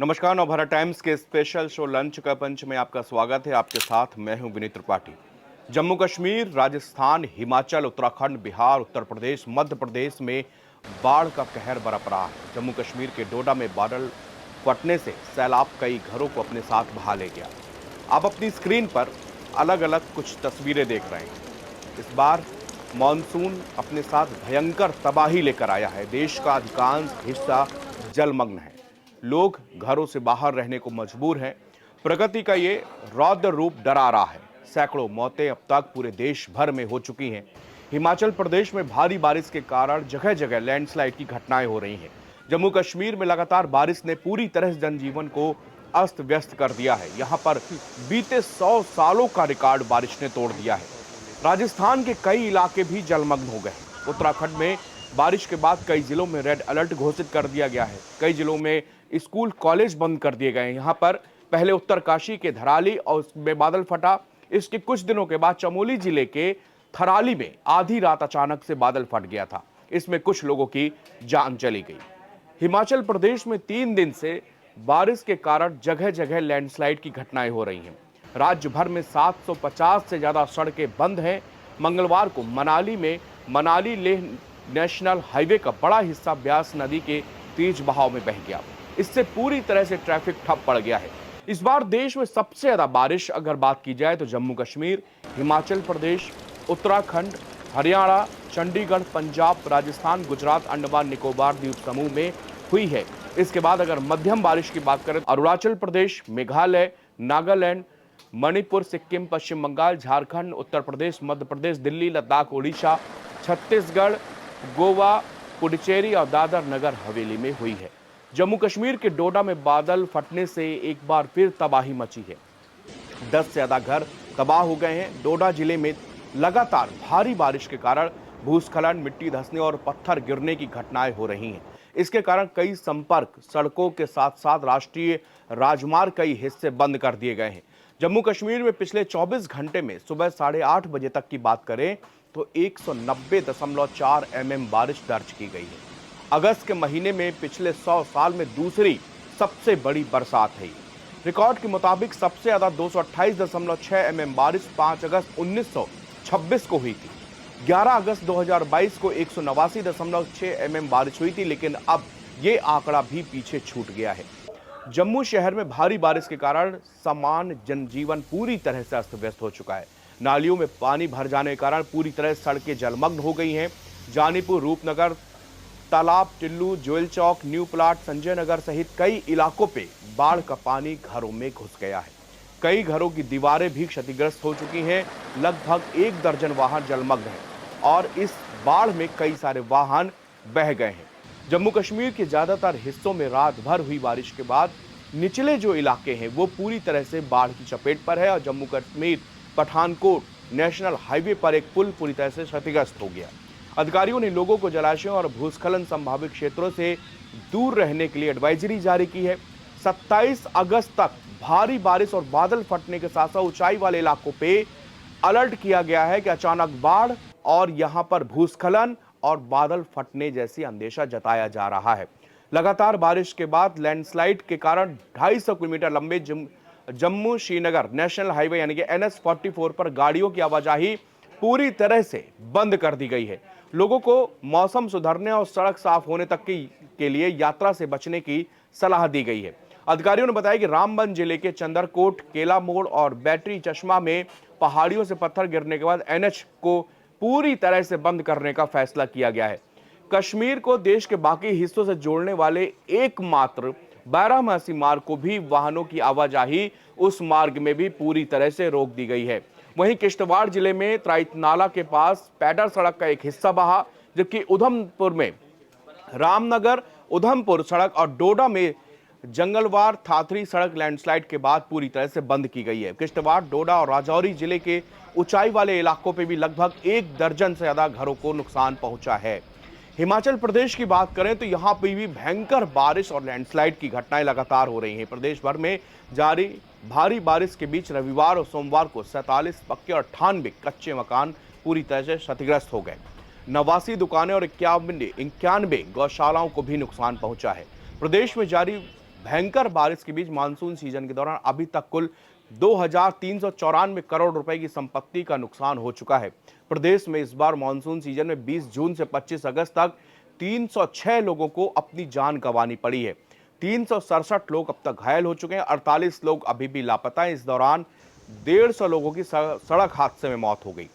नमस्कार। नवभारत टाइम्स के special show lunch का पंच में आपका स्वागत है। आपके साथ मैं हूं विनीत त्रिपाठी। जम्मू कश्मीर, राजस्थान, हिमाचल, उत्तराखंड, बिहार, उत्तर प्रदेश, मध्य प्रदेश में बाढ़ का कहर बरप रहा है। जम्मू कश्मीर के डोडा में बादल फटने से सैलाब कई घरों को अपने साथ बहा ले गया। आप अपनी स्क्रीन पर अलग अलग कुछ तस्वीरें देख रहे हैं। इस बार मानसून अपने साथ भयंकर तबाही लेकर आया है। देश का अधिकांश हिस्सा जलमग्न है। लोग घरों से बाहर रहने को मजबूर हैं। प्रगति का ये रौद्र रूप डरा रहा है। सैकड़ों मौतें अब तक पूरे देश भर में हो चुकी हैं। हिमाचल प्रदेश में भारी बारिश के कारण जगह जगह लैंडस्लाइड की घटनाएं हो रही हैं। जम्मू कश्मीर में लगातार बारिश ने पूरी तरह से जनजीवन को अस्त व्यस्त कर दिया है। यहां पर बीते 100 सालों का रिकॉर्ड बारिश ने तोड़ दिया है। राजस्थान के कई इलाके भी जलमग्न हो गए हैं। उत्तराखंड में बारिश के बाद कई जिलों में रेड अलर्ट घोषित कर दिया गया है। कई जिलों में स्कूल कॉलेज बंद कर दिए गए हैं। यहाँ पर पहले उत्तरकाशी के धराली और उसमें बादल फटा। इसके कुछ दिनों के बाद चमोली जिले के थराली में आधी रात अचानक से बादल फट गया था। इसमें कुछ लोगों की जान चली गई। हिमाचल प्रदेश में 3 दिन से बारिश के कारण जगह जगह लैंडस्लाइड की घटनाएं हो रही हैं। राज्य भर में 750 से ज्यादा सड़कें बंद हैं। मंगलवार को मनाली में मनाली लेह नेशनल हाईवे का बड़ा हिस्सा ब्यास नदी के तेज बहाव में बह गया। इससे पूरी तरह से ट्रैफिक ठप पड़ गया है। इस बार देश में सबसे ज्यादा बारिश अगर बात की जाए तो जम्मू कश्मीर, हिमाचल प्रदेश, उत्तराखंड, हरियाणा, चंडीगढ़, पंजाब, राजस्थान, गुजरात, अंडमान निकोबार द्वीप समूह में हुई है। इसके बाद अगर मध्यम बारिश की बात करें, अरुणाचल प्रदेश, मेघालय, नागालैंड, मणिपुर, सिक्किम, पश्चिम बंगाल, झारखंड, उत्तर प्रदेश, मध्य प्रदेश, दिल्ली, लद्दाख, ओडिशा, छत्तीसगढ़, गोवा, पुडुचेरी और दादर नगर हवेली में हुई है। जम्मू कश्मीर के डोडा में बादल फटने से एक बार फिर तबाही मची है। 10 से ज्यादा घर तबाह हो गए हैं। डोडा जिले में लगातार भारी बारिश के कारण भूस्खलन, मिट्टी धंसने और पत्थर गिरने की घटनाएं हो रही हैं। इसके कारण कई संपर्क सड़कों के साथ साथ राष्ट्रीय राजमार्ग कई हिस्से बंद कर दिए गए हैं। जम्मू कश्मीर में पिछले 24 घंटे में सुबह 8:30 बजे तक की बात करें तो 190.4 mm बारिश दर्ज की गई है। अगस्त के महीने में पिछले 100 साल में दूसरी सबसे बड़ी बरसात है। रिकॉर्ड के मुताबिक सबसे ज्यादा 228.6 mm बारिश 5 अगस्त 1926 को हुई थी। 11 अगस्त 2022 को 189.6 mm बारिश हुई थी, लेकिन अब ये आंकड़ा भी पीछे छूट गया है। जम्मू शहर में भारी बारिश के कारण सामान्य जनजीवन पूरी तरह से अस्त व्यस्त हो चुका है। नालियों में पानी भर जाने के कारण पूरी तरह सड़कें जलमग्न हो गई हैं। जानीपुर, रूपनगर, तालाब, टिल्लू, जोयल चौक, न्यू प्लाट, संजय नगर सहित कई इलाकों पे बाढ़ का पानी घरों में घुस गया है। कई घरों की दीवारें भी क्षतिग्रस्त हो चुकी हैं। लगभग 1 दर्जन वाहन जलमग्न हैं और इस बाढ़ में कई सारे वाहन बह गए हैं। जम्मू कश्मीर के ज्यादातर हिस्सों में रात भर हुई बारिश के बाद निचले जो इलाके हैं वो पूरी तरह से बाढ़ की चपेट पर है और जम्मू कश्मीर पठानकोट नेशनल हाईवे पर एक पुल पूरी तरह से क्षतिग्रस्त हो गया। अधिकारियों ने लोगों को जलाशयों और भूस्खलन संभावित क्षेत्रों से दूर रहने के लिए एडवाइजरी जारी की है। 27 अगस्त तक भारी बारिश और बादल फटने के साथ साथ ऊंचाई वाले इलाकों पे अलर्ट किया गया है कि अचानक बाढ़ और यहां पर भूस्खलन और बादल फटने जैसी अंदेशा जताया जा रहा है। लगातार बारिश के बाद लैंडस्लाइड के कारण 250 किलोमीटर लंबे जम्मू श्रीनगर नेशनल हाईवे यानी कि NH-44 पर गाड़ियों की आवाजाही पूरी तरह से बंद कर दी गई है। लोगों को मौसम सुधरने और सड़क साफ होने तक के लिए यात्रा से बचने की सलाह दी गई है। अधिकारियों ने बताया कि रामबन जिले के चंदरकोट, केला मोड़ और बैटरी चश्मा में पहाड़ियों से पत्थर गिरने के बाद NH को पूरी तरह से बंद करने का फैसला किया गया है। कश्मीर को देश के बाकी हिस्सों से जोड़ने वाले एकमात्र बारामासी मार्ग को भी वाहनों की आवाजाही उस मार्ग में भी पूरी तरह से रोक दी गई है। वहीं किश्तवाड़ जिले में त्राइतनाला के पास पैदल सड़क का एक हिस्सा बहा, जबकि उधमपुर में रामनगर उधमपुर सड़क और डोडा में जंगलवार थाथरी सड़क लैंडस्लाइड के बाद पूरी तरह से बंद की गई है। किश्तवाड़, डोडा और राजौरी जिले के ऊंचाई वाले इलाकों पर भी लगभग 1 दर्जन से ज्यादा घरों को नुकसान पहुंचा है। हिमाचल प्रदेश की बात करें तो यहां पर भी भयंकर बारिश और लैंडस्लाइड की घटनाएं लगातार हो रही हैं। प्रदेश भर में जारी भारी बारिश के बीच रविवार और सोमवार को 47 पक्के और 98 कच्चे मकान पूरी तरह से क्षतिग्रस्त हो गए। 89 दुकानें और 91 गौशालाओं को भी नुकसान पहुंचा है। प्रदेश में जारी भयंकर बारिश के बीच मानसून सीजन के दौरान अभी तक कुल 2,394 करोड़ रुपए की संपत्ति का नुकसान हो चुका है। प्रदेश में इस बार मानसून सीजन में 20 जून से 25 अगस्त तक 306 लोगों को अपनी जान गंवानी पड़ी है। 367 लोग अब तक घायल हो चुके हैं। 48 लोग अभी भी लापता हैं। इस दौरान 150 लोगों की सड़क हादसे में मौत हो गई।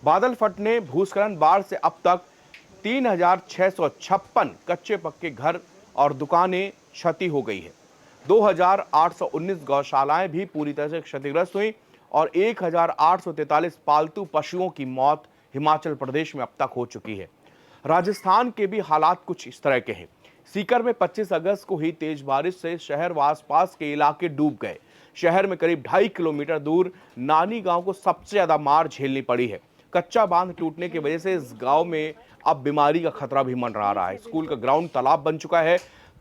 बादल फटने, भूस्खलन, बाढ़ से अब तक 3,656 कच्चे पक्के घर और दुकानें क्षति हो गई है। 2,819 गौशालाएं भी पूरी तरह से क्षतिग्रस्त हुई और 1,843 पालतू पशुओं की मौत हिमाचल प्रदेश में अब तक हो चुकी है। राजस्थान के भी हालात कुछ इस तरह के हैं। सीकर में 25 अगस्त को हुई तेज बारिश से शहर व आसपास के इलाके डूब गए। शहर में करीब 2.5 किलोमीटर दूर नानी गांव को सबसे ज्यादा मार झेलनी पड़ी है। कच्चा बांध टूटने की वजह से इस गांव में अब बीमारी का खतरा भी मंडरा रहा है। स्कूल का ग्राउंड तालाब बन चुका है।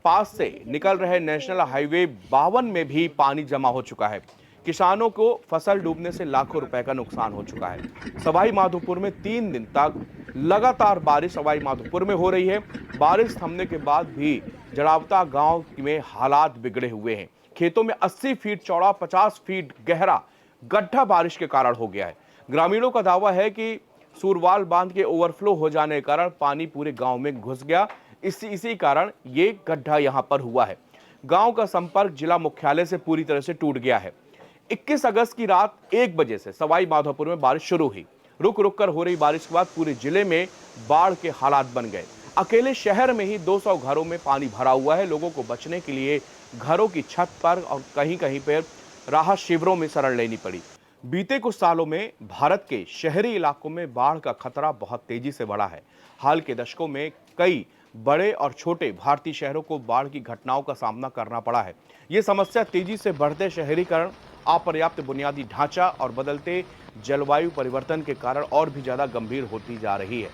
पास से निकल रहे नेशनल हाईवे 52 में भी पानी जमा हो चुका है। किसानों को फसल डूबने से लाखों रुपए का नुकसान हो चुका है। सवाई माधोपुर में 3 दिन तक लगातार बारिश सवाई माधोपुर में हो रही है। बारिश थमने के बाद भी जड़ावता गांव में हालात बिगड़े हुए हैं। खेतों में 80 फीट चौड़ा 50 फीट गहरा गड्ढा बारिश के कारण हो गया है। ग्रामीणों का दावा है कि सूरवाल बांध के ओवरफ्लो हो जाने के कारण पानी पूरे गांव में घुस गया। इसी कारण ये गड्ढा यहां पर हुआ है। गांव का संपर्क जिला मुख्यालय से पूरी तरह से टूट गया है। 21 अगस्त की रात 1 बजे से सवाई माधोपुर में बारिश शुरू हुई। रुक रुक कर हो रही बारिश के बाद पूरे जिले में बाढ़ के हालात बन गए। अकेले शहर में ही 200 घरों में पानी भरा हुआ है। लोगों को बचने के लिए घरों की छत पर और कहीं कहीं पर राहत शिविरों में शरण लेनी पड़ी। बीते कुछ सालों में भारत के शहरी इलाकों में बाढ़ का खतरा बहुत तेजी से बढ़ा है। हाल के दशकों में कई बड़े और छोटे भारतीय शहरों को बाढ़ की घटनाओं का सामना करना पड़ा है। ये समस्या तेजी से बढ़ते शहरीकरण, अपर्याप्त बुनियादी ढांचा और बदलते जलवायु परिवर्तन के कारण और भी ज्यादा गंभीर होती जा रही है।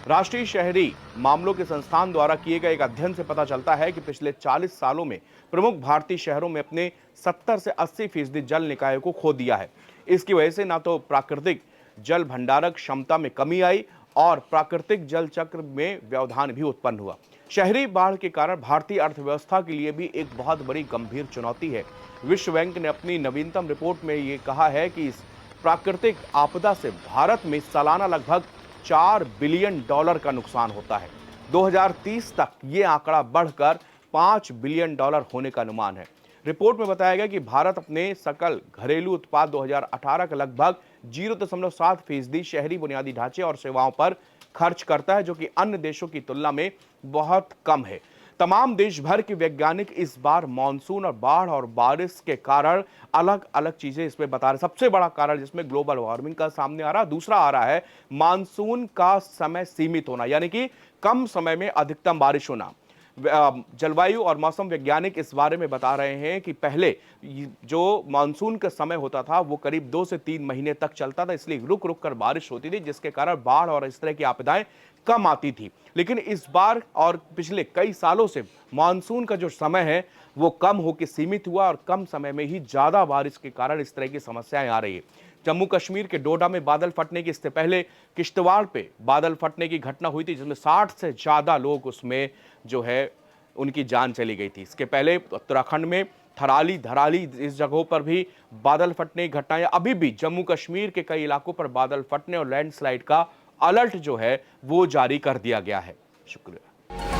राष्ट्रीय शहरी मामलों के संस्थान द्वारा किए गए एक अध्ययन से पता चलता है कि पिछले 40 सालों में प्रमुख भारतीय शहरों में अपने 70 से 80% जल निकायों को खो दिया है। इसकी वजह से ना तो प्राकृतिक जल भंडारक क्षमता में कमी आई और प्राकृतिक जल चक्र में व्यवधान भी उत्पन्न हुआ। शहरी बाढ़ के कारण भारतीय अर्थव्यवस्था के लिए भी एक बहुत बड़ी गंभीर चुनौती है। विश्व बैंक ने अपनी नवीनतम रिपोर्ट में ये कहा है कि इस प्राकृतिक आपदा से भारत में सालाना लगभग $4 बिलियन का नुकसान होता है। 2030 तक ये आंकड़ा बढ़कर $5 बिलियन होने का अनुमान है। रिपोर्ट में बताया गया कि भारत अपने सकल घरेलू उत्पाद 2018 का लगभग 0.7% शहरी बुनियादी ढांचे और सेवाओं पर खर्च करता है, जो कि अन्य देशों की तुलना में बहुत कम है। तमाम देश भर के वैज्ञानिक इस बार मानसून और बाढ़ और बारिश के कारण अलग अलग चीजें इसमें बता रहे। सबसे बड़ा कारण जिसमें ग्लोबल वार्मिंग का सामने आ रहा है, दूसरा आ रहा है मानसून का समय सीमित होना, यानी कि कम समय में अधिकतम बारिश होना। जलवायु और मौसम वैज्ञानिक इस बारे में बता रहे हैं कि पहले जो मानसून का समय होता था वो करीब 2 से 3 महीने तक चलता था, इसलिए रुक रुक कर बारिश होती थी, जिसके कारण बाढ़ और इस तरह की आपदाएं कम आती थी। लेकिन इस बार और पिछले कई सालों से मानसून का जो समय है वो कम होकर सीमित हुआ और कम समय में ही ज्यादा बारिश के कारण इस तरह की समस्याएं आ रही है। जम्मू कश्मीर के डोडा में बादल फटने की, इससे पहले किश्तवाड़ पे बादल फटने की घटना हुई थी, जिसमें 60 से ज्यादा लोग उसमें जो है उनकी जान चली गई थी। इसके पहले उत्तराखंड में थराली, धराली इस जगहों पर भी बादल फटने की घटनाएं, अभी भी जम्मू कश्मीर के कई इलाकों पर बादल फटने और लैंडस्लाइड का अलर्ट जो है वो जारी कर दिया गया है। शुक्रिया।